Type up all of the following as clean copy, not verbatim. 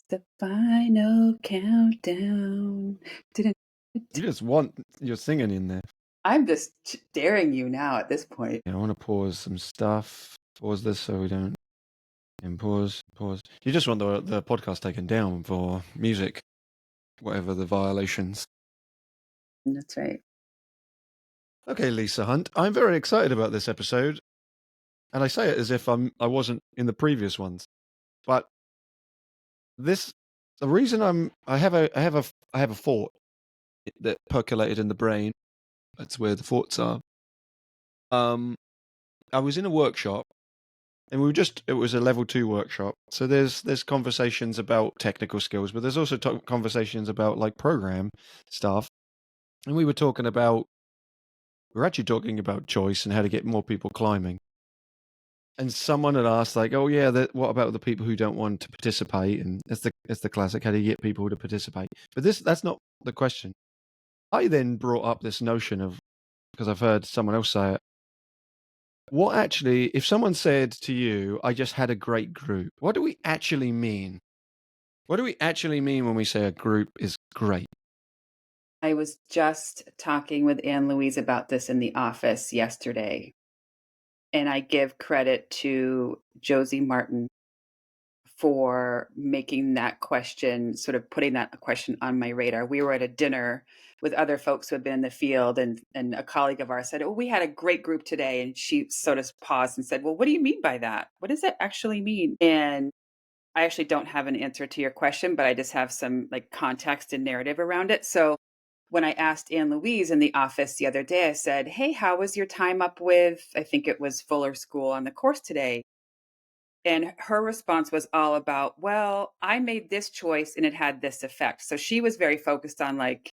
The final countdown. Didn't. You're singing in there. I'm just daring you now at this point. Yeah, I want to pause some stuff. Pause this so we don't. And pause. You just want the podcast taken down for music, whatever the violations. That's right. Okay, Lisa Hunt, I'm very excited about this episode, and I say it as if I wasn't in the previous ones, but the reason I have a thought that percolated in the brain. That's where the thoughts are. I was in a workshop, and it was a level 2 workshop. So there's conversations about technical skills, but there's also conversations about like program stuff. And we were actually talking about choice and how to get more people climbing. And someone had asked, like, "Oh yeah, what about the people who don't want to participate?" And it's the classic: how do you get people to participate? But that's not the question. I then brought up this notion of, because I've heard someone else say it. What actually, if someone said to you, "I just had a great group," what do we actually mean? What do we actually mean when we say a group is great? I was just talking with Anne Louise about this in the office yesterday. And I give credit to Josie Martin for making that question, sort of putting that question on my radar. We were at a dinner with other folks who had been in the field, and a colleague of ours said, "Oh, we had a great group today." And she sort of paused and said, "Well, what do you mean by that? What does that actually mean?" And I actually don't have an answer to your question, but I just have some like context and narrative around it. So when I asked Anne Louise in the office the other day, I said, "Hey, how was your time up with, I think it was Fuller School on the course today?" And her response was all about, "Well, I made this choice and it had this effect." So she was very focused on like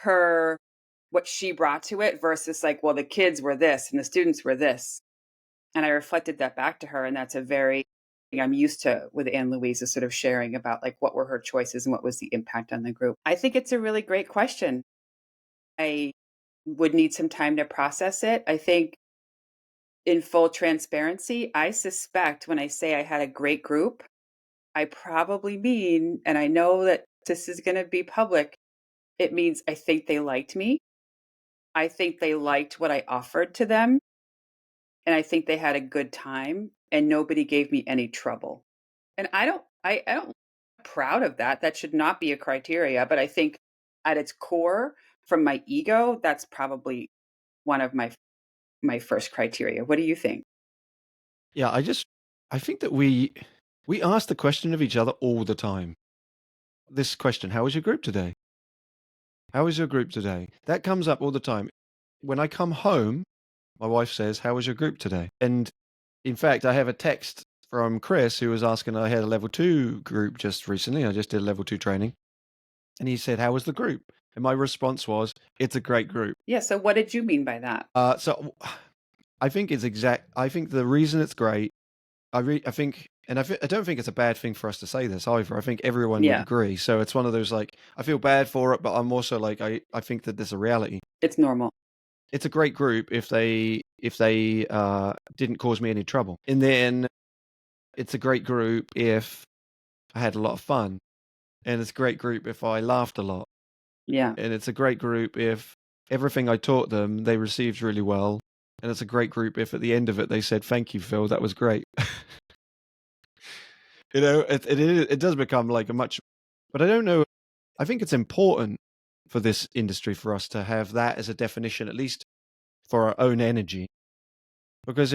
her, what she brought to it versus like, well, the kids were this and the students were this. And I reflected that back to her. And that's a very, I'm used to with Anne Louise is sort of sharing about like what were her choices and what was the impact on the group. I think it's a really great question. I would need some time to process it. I think in full transparency, I suspect when I say I had a great group, I probably mean, and I know that this is going to be public, it means I think they liked me. I think they liked what I offered to them. And I think they had a good time and nobody gave me any trouble. And I don't proud of that. That should not be a criteria, but I think at its core, from my ego, that's probably one of my first criteria. What do you think? Yeah, I think that we ask the question of each other all the time. This question: how was your group today? How was your group today? That comes up all the time. When I come home, my wife says, "How was your group today?" And in fact, I have a text from Chris who was asking. I had a level 2 group just recently. I just did level 2 training, and he said, "How was the group?" And my response was, "It's a great group." Yeah. So what did you mean by that? So I think it's exact. I think the reason it's great. I think, and I don't think it's a bad thing for us to say this either. I think everyone would Yeah, agree. So it's one of those like, I feel bad for it, but I'm also like, I think that there's a reality. it's normal. It's a great group if they didn't cause me any trouble, and then it's a great group if I had a lot of fun, and it's a great group if I laughed a lot, Yeah. and it's a great group if everything I taught them they received really well, and it's a great group if at the end of it they said, "Thank you, Phil, that was great." It does become like a much, but I don't know. I think it's important for this industry for us to have that as a definition, at least for our own energy, because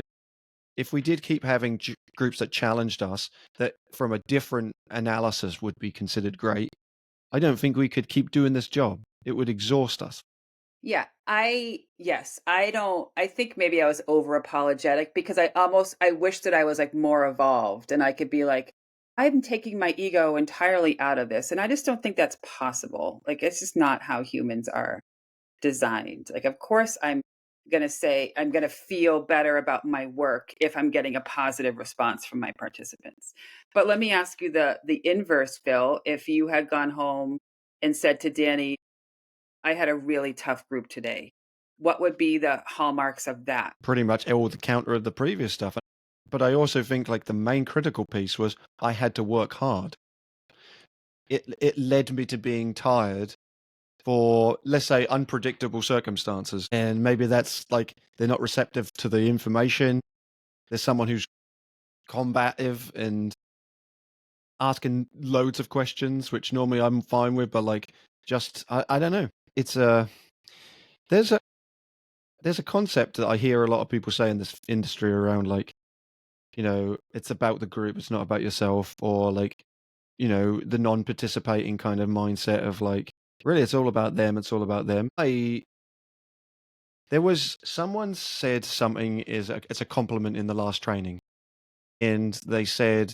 if we did keep having groups that challenged us, that from a different analysis would be considered great, I don't think we could keep doing this job. It would exhaust us. Yeah, yes, I think maybe I was over apologetic because I wish that I was like more evolved and I could be like, I'm taking my ego entirely out of this. And I just don't think that's possible. Like, it's just not how humans are designed. Like, of course, I'm going to say, I'm going to feel better about my work if I'm getting a positive response from my participants. But let me ask you the inverse, Phil. If you had gone home and said to Danny, I had a really tough group today, what would be the hallmarks of that? Pretty much all the counter of the previous stuff. But I also think like the main critical piece was I had to work hard. it led me to being tired for, let's say, unpredictable circumstances. And maybe that's like they're not receptive to the information. There's someone who's combative and asking loads of questions, which normally I'm fine with, but like just I don't know. It's a there's a there's a concept that I hear a lot of people say in this industry around like, it's about the group, it's not about yourself, or like, the non-participating kind of mindset of like, really, it's all about them, it's all about them. I There was someone said something it's a compliment in the last training, and they said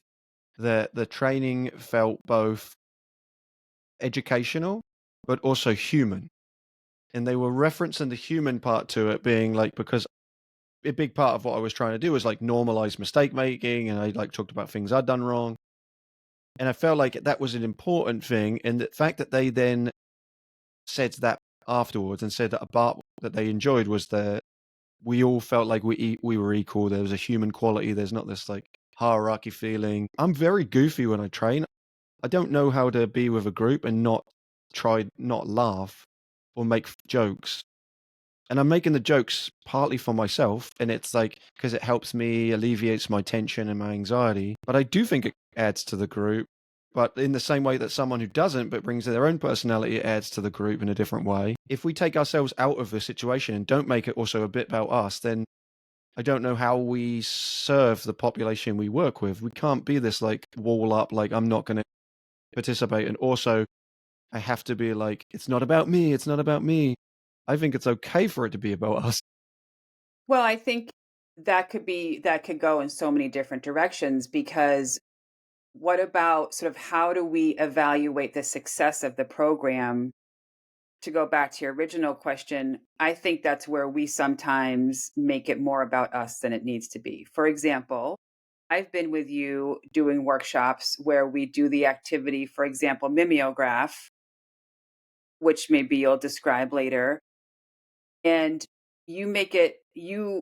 that the training felt both educational but also human. And they were referencing the human part to it being like, because a big part of what I was trying to do was like normalize mistake making, and I like talked about things I'd done wrong. And I felt like that was an important thing. And the fact that they then said that afterwards and said that a part that they enjoyed was that we all felt like we were equal. There was a human quality. There's not this like hierarchy feeling. I'm very goofy when I train. I don't know how to be with a group and not laugh or make jokes. And I'm making the jokes partly for myself, and it's like because it helps me, alleviates my tension and my anxiety. But I do think it adds to the group. But in the same way that someone who doesn't but brings their own personality, it adds to the group in a different way. If we take ourselves out of the situation and don't make it also a bit about us, then I don't know how we serve the population we work with. We can't be this like wall up, like I'm not going to participate. And also, I have to be like, it's not about me. It's not about me. I think it's okay for it to be about us. Well, I think that could go in so many different directions because what about sort of how do we evaluate the success of the program? To go back to your original question, I think that's where we sometimes make it more about us than it needs to be. For example, I've been with you doing workshops where we do the activity, for example, mimeograph, which maybe you'll describe later, and you make it you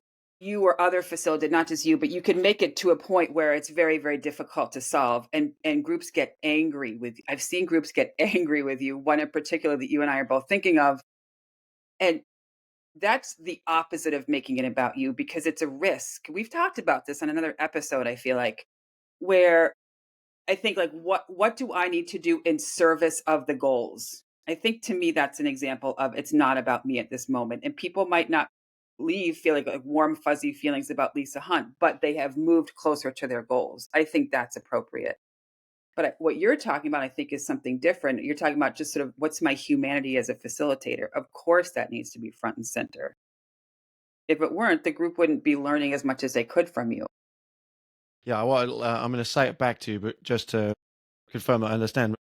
or other facilitate, not just you, but you can make it to a point where it's very, very difficult to solve, and groups get angry with I've seen groups get angry with you, one in particular that you and I are both thinking of, and that's the opposite of making it about you because it's a risk. We've talked about this on another episode, I feel like, where I think like what do I need to do in service of the goals? I think to me that's an example of it's not about me at this moment. And people might not leave feeling like warm, fuzzy feelings about Lisa Hunt, but they have moved closer to their goals. I think that's appropriate. But what you're talking about, I think, is something different. You're talking about just sort of what's my humanity as a facilitator. Of course, that needs to be front and center. If it weren't, the group wouldn't be learning as much as they could from you. Yeah, well, I'm going to say it back to you, but just to confirm that I understand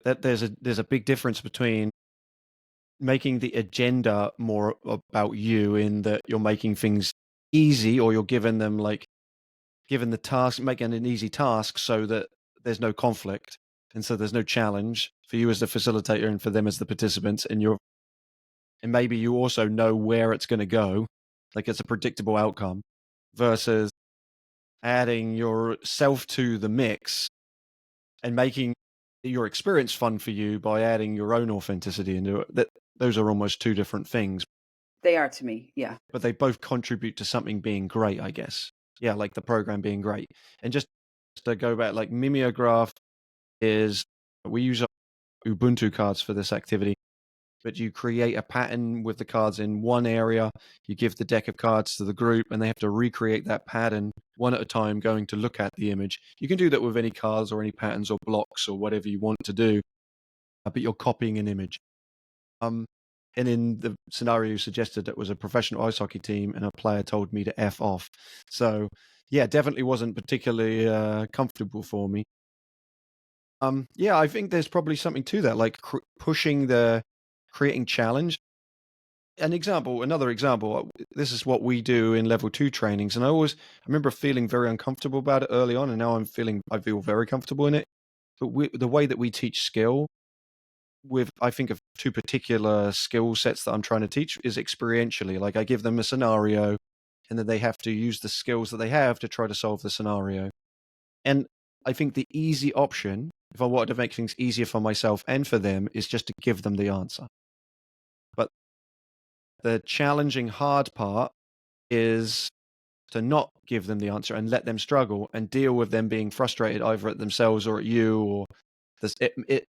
that there's a big difference between making the agenda more about you in that you're making things easy, or you're giving them like given the task, making an easy task so that there's no conflict and so there's no challenge for you as the facilitator and for them as the participants, and maybe you also know where it's going to go, like it's a predictable outcome, versus adding yourself to the mix and making your experience fun for you by adding your own authenticity into it. Those are almost two different things, They are to me. Yeah. but they both contribute to something being great, I guess. Yeah, like the program being great. And just to go back, like mimeograph is we use Ubuntu cards for this activity, but you create a pattern with the cards in one area. You give the deck of cards to the group, and they have to recreate that pattern one at a time, going to look at the image. You can do that with any cards or any patterns or blocks or whatever you want to do, but you're copying an image. Um, and in the scenario you suggested, it was a professional ice hockey team, and a player told me to F off. So, yeah, definitely wasn't particularly comfortable for me. Yeah, I think there's probably something to that, like creating challenge. Another example, this is what we do in level 2 trainings. And I remember feeling very uncomfortable about it early on. And now I feel very comfortable in it. But the way that we teach skill I think of two particular skill sets that I'm trying to teach is experientially. Like I give them a scenario and then they have to use the skills that they have to try to solve the scenario. And I think the easy option if I wanted to make things easier for myself and for them, is just to give them the answer. But the challenging, hard part is to not give them the answer and let them struggle and deal with them being frustrated either at themselves or at you, or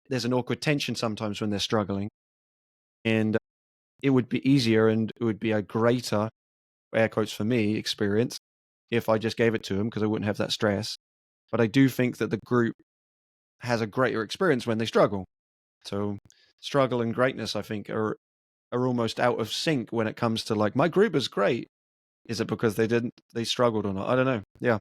there's an awkward tension sometimes when they're struggling. And it would be easier and it would be a greater, air quotes for me, experience if I just gave it to them because I wouldn't have that stress. But I do think that the group has a greater experience when they struggle. So struggle and greatness, I think, are almost out of sync when it comes to like, my group is great. Is it because they struggled or not? I don't know. Yeah.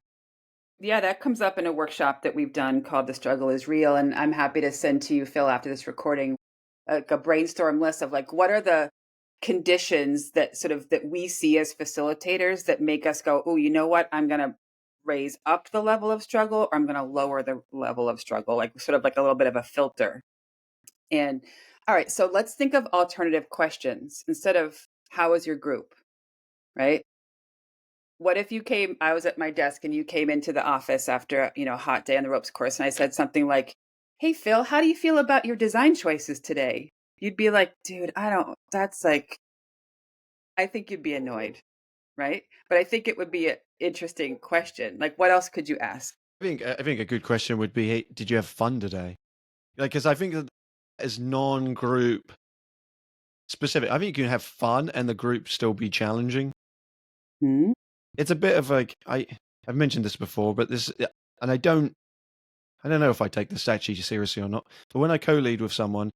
Yeah, that comes up in a workshop that we've done called The Struggle is Real. And I'm happy to send to you, Phil, after this recording, like a brainstorm list of like, what are the conditions that sort of that we see as facilitators that make us go, oh, you know what? I'm going to raise up the level of struggle or I'm going to lower the level of struggle, like sort of like a little bit of a filter. And all right, so let's think of alternative questions instead of how is your group, right? What if you came, I was at my desk and you came into the office after, a hot day on the ropes course and I said something like, "Hey Phil, how do you feel about your design choices today?" You'd be like, "Dude, that's like I think you'd be annoyed, right?" But I think it would be an interesting question. Like what else could you ask? I think a good question would be, hey, did you have fun today? Like, because I think that as non-group specific, I think you can have fun and the group still be challenging. Hmm? It's a bit of like I've mentioned this before, but and I don't know if I take this actually seriously or not. But when I co-lead with someone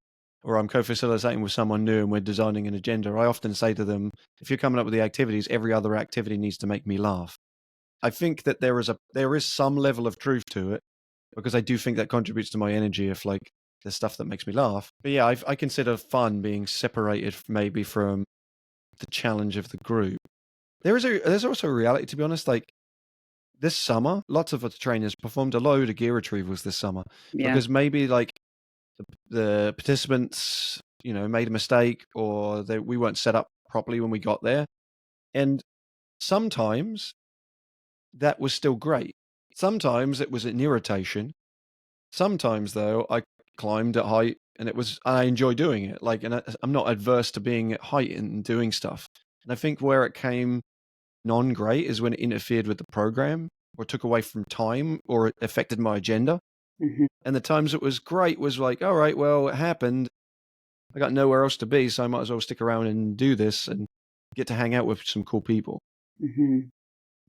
or I'm co-facilitating with someone new and we're designing an agenda, I often say to them, if you're coming up with the activities, every other activity needs to make me laugh. I think that there is some level of truth to it because I do think that contributes to my energy if like there's stuff that makes me laugh. But yeah, I consider fun being separated maybe from the challenge of the group. There's also a reality, to be honest. Like this summer, lots of the trainers performed a load of gear retrievals this summer Yeah. because maybe like the participants, made a mistake or we weren't set up properly when we got there. And sometimes that was still great. Sometimes it was an irritation. Sometimes though, I climbed at height and I enjoy doing it. Like, and I'm not adverse to being at height and doing stuff. And I think where it came non-great is when it interfered with the program or took away from time or it affected my agenda. Hmm. And the times it was great was like, all right, well, it happened. I got nowhere else to be, so I might as well stick around and do this and get to hang out with some cool people. Hmm.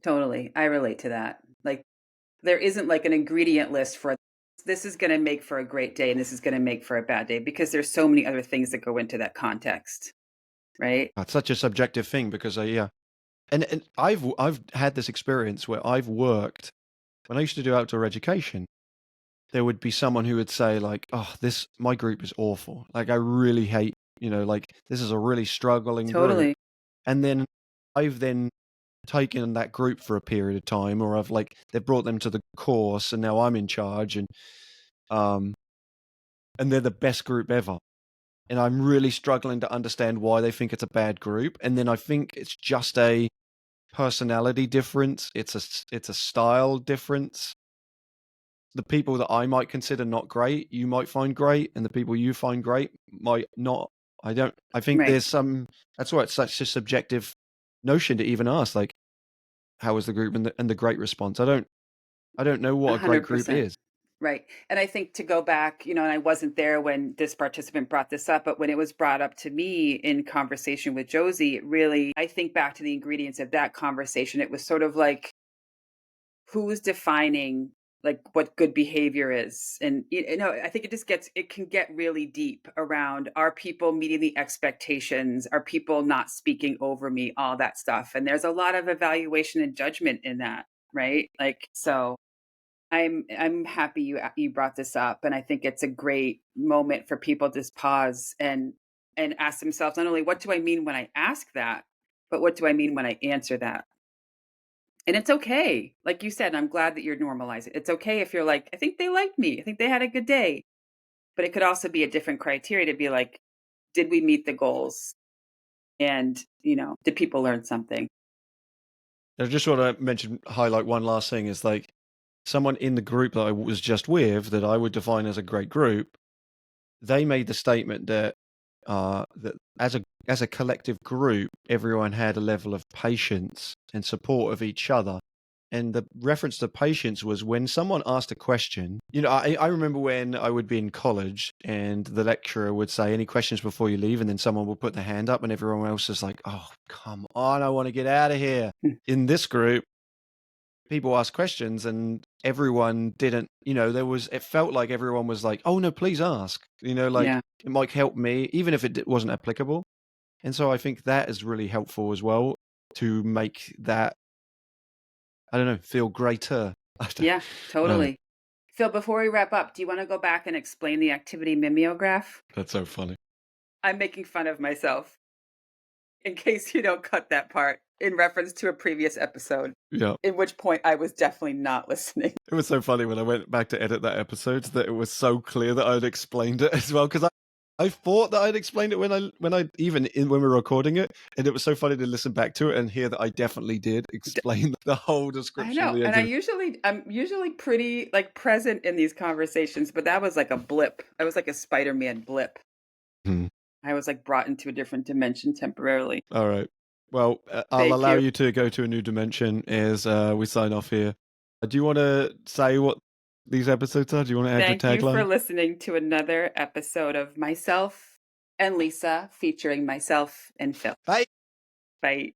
Totally. I relate to that. Like there isn't like an ingredient list for this is going to make for a great day and this is going to make for a bad day because there's so many other things that go into that context, right? It's such a subjective thing because yeah, and I've had this experience where I've worked when I used to do outdoor education. There would be someone who would say like, "Oh, this my group is awful. Like I really hate, like this is a really struggling group." Totally. And then I've then taken that group for a period of time, or they've brought them to the course, and now I'm in charge, um, and they're the best group ever. And I'm really struggling to understand why they think it's a bad group. And then I think it's just a personality difference. It's a style difference. The people that I might consider not great, you might find great, and the people you find great might not. I think Right. there's that's why it's such a subjective notion to even ask, like, how was the group and the great response? I don't know A what a great hundred group percent. is. Right. And I think to go back, and I wasn't there when this participant brought this up, but when it was brought up to me in conversation with Josie, it really, I think back to the ingredients of that conversation. It was sort of like, who's defining like what good behavior is? And, I think it can get really deep around are people meeting the expectations? Are people not speaking over me? All that stuff. And there's a lot of evaluation and judgment in that. Right. Like, so I'm happy you brought this up, and I think it's a great moment for people to just pause and ask themselves not only what do I mean when I ask that, but what do I mean when I answer that? And it's okay, like you said. I'm glad that you're normalizing. It's okay if you're like, I think they liked me. I think they had a good day. But it could also be a different criteria to be like, did we meet the goals? And did people learn something? I just want to highlight one last thing is like someone in the group that I was just with, that I would define as a great group, they made the statement that as a collective group, everyone had a level of patience and support of each other. And the reference to patience was when someone asked a question. I remember when I would be in college and the lecturer would say, any questions before you leave? And then someone would put their hand up and everyone else is like, oh, come on, I want to get out of here. In this group, people asked questions and everyone didn't, it felt like everyone was like, oh no, please ask, like Yeah. it might help me, even if it wasn't applicable. And so I think that is really helpful as well to make that, I don't know, feel greater. Yeah, I don't know. totally. Phil, before we wrap up, do you want to go back and explain the activity mimeograph? That's so funny. I'm making fun of myself in case you don't cut that part in reference to a previous episode, Yeah. in which point I was definitely not listening. It was so funny when I went back to edit that episode that it was so clear that I'd explained it as well, because I thought that I'd explained it when we were recording it, and it was so funny to listen back to it and hear that I definitely did explain the whole I description of know, the and activity. I'm usually pretty like present in these conversations, but that was like a blip. I was like a Spider-Man blip. Hmm. I was like brought into a different dimension temporarily. All right. Well, I'll Thank allow you. you to go to a new dimension as we sign off here. Do you want to say what these episodes are? Do you want to add your Thank you for tagline? listening to another episode of Myself and Lisa featuring myself and Phil. Bye. Bye.